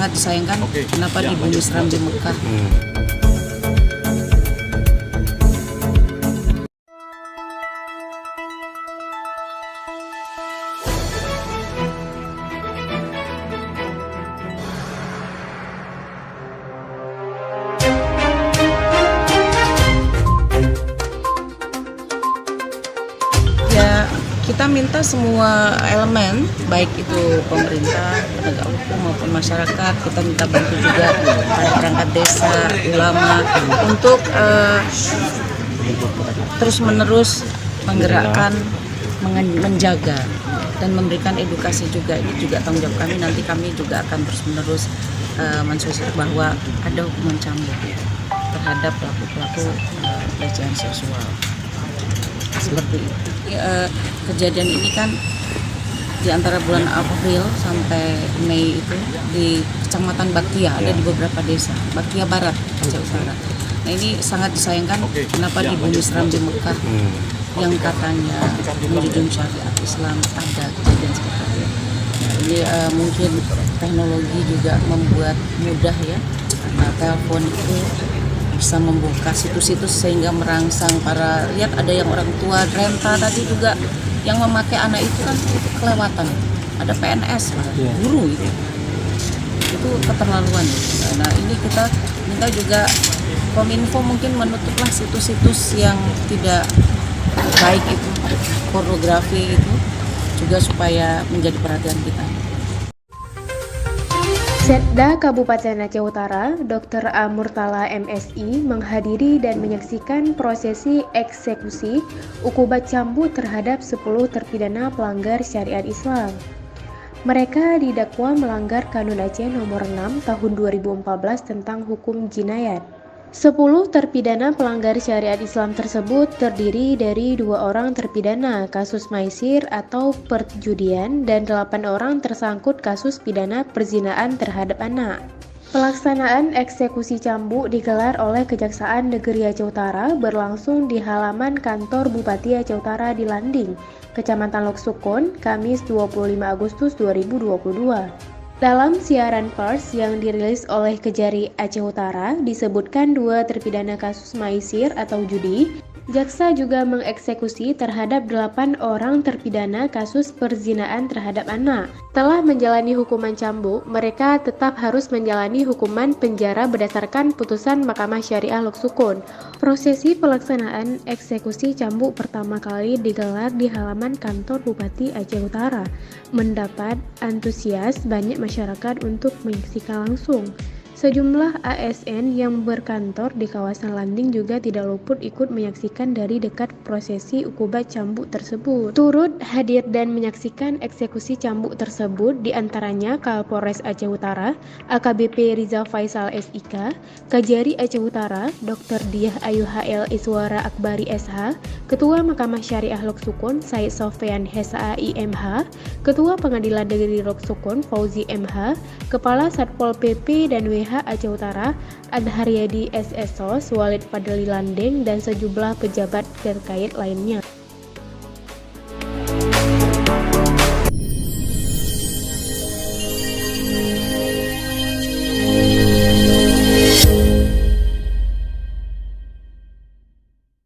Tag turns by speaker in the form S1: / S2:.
S1: sangat disayangkan kenapa dibunuh seram di Mekah. Ya, kita minta semua elemen, baik itu pemerintah, penegak hukum maupun masyarakat, kita minta bantu juga para perangkat desa, ulama untuk terus-menerus menggerakkan, menjaga dan memberikan edukasi juga. Ini juga tanggung jawab kami. Nanti kami juga akan terus-menerus mensosialisasikan bahwa ada hukuman cambuk terhadap pelaku-pelaku pelecehan seksual. Seperti itu. Kejadian ini kan di antara bulan April sampai Mei itu di Kecamatan Bakia, ada di beberapa desa, Bakia Barat, Aceh Utara. Nah, ini sangat disayangkan kenapa dibunuh seram di Mekah yang katanya menjunjung syariat Islam, ada kejadian seperti itu. Jadi mungkin teknologi juga membuat mudah ya, karena telepon itu bisa membuka situs-situs sehingga merangsang para, lihat ada yang orang tua renta tadi juga yang memakai anak itu kan kelewatan, ada PNS guru itu keterlaluan. Nah, ini kita minta juga Kominfo mungkin menutuplah situs-situs yang tidak baik itu, pornografi itu juga supaya menjadi perhatian kita.
S2: Setda Kabupaten Aceh Utara, Dr. A. Murtala MSI menghadiri dan menyaksikan prosesi eksekusi ukubat cambuk terhadap 10 terpidana pelanggar syariat Islam. Mereka didakwa melanggar Kanun Aceh nomor 6 tahun 2014 tentang hukum jinayat. 10 terpidana pelanggar syariat Islam tersebut terdiri dari 2 orang terpidana kasus maisir atau perjudian dan 8 orang tersangkut kasus pidana perzinaan terhadap anak. Pelaksanaan eksekusi cambuk digelar oleh Kejaksaan Negeri Aceh Utara berlangsung di halaman kantor Bupati Aceh Utara di Landing, Kecamatan Lok Sukun, Kamis 25 Agustus 2022. Dalam siaran pers yang dirilis oleh Kejari Aceh Utara, disebutkan 2 terpidana kasus maisir atau judi. Jaksa juga mengeksekusi terhadap 8 orang terpidana kasus perzinaan terhadap anak. Setelah menjalani hukuman cambuk, mereka tetap harus menjalani hukuman penjara berdasarkan putusan Mahkamah Syariah Lok Sukun. Prosesi pelaksanaan eksekusi cambuk pertama kali digelar di halaman kantor Bupati Aceh Utara. Mendapat antusias banyak masyarakat untuk menyaksikan langsung. Sejumlah ASN yang berkantor di kawasan Landing juga tidak luput ikut menyaksikan dari dekat prosesi ukubat cambuk tersebut. Turut hadir dan menyaksikan eksekusi cambuk tersebut diantaranya Kapolres Aceh Utara, AKBP Rizal Faisal SIK, Kajari Aceh Utara, Dr. Diah Ayu HL Iswara Akbari SH, Ketua Mahkamah Syariah Lok Sukun Said Sofyan HSAI MH, Ketua Pengadilan Negeri Lok Sukun Fauzi MH, Kepala Satpol PP dan WH Aceh Utara, Adharyadi SSO, Walid Fadli Landing, dan sejumlah pejabat terkait lainnya.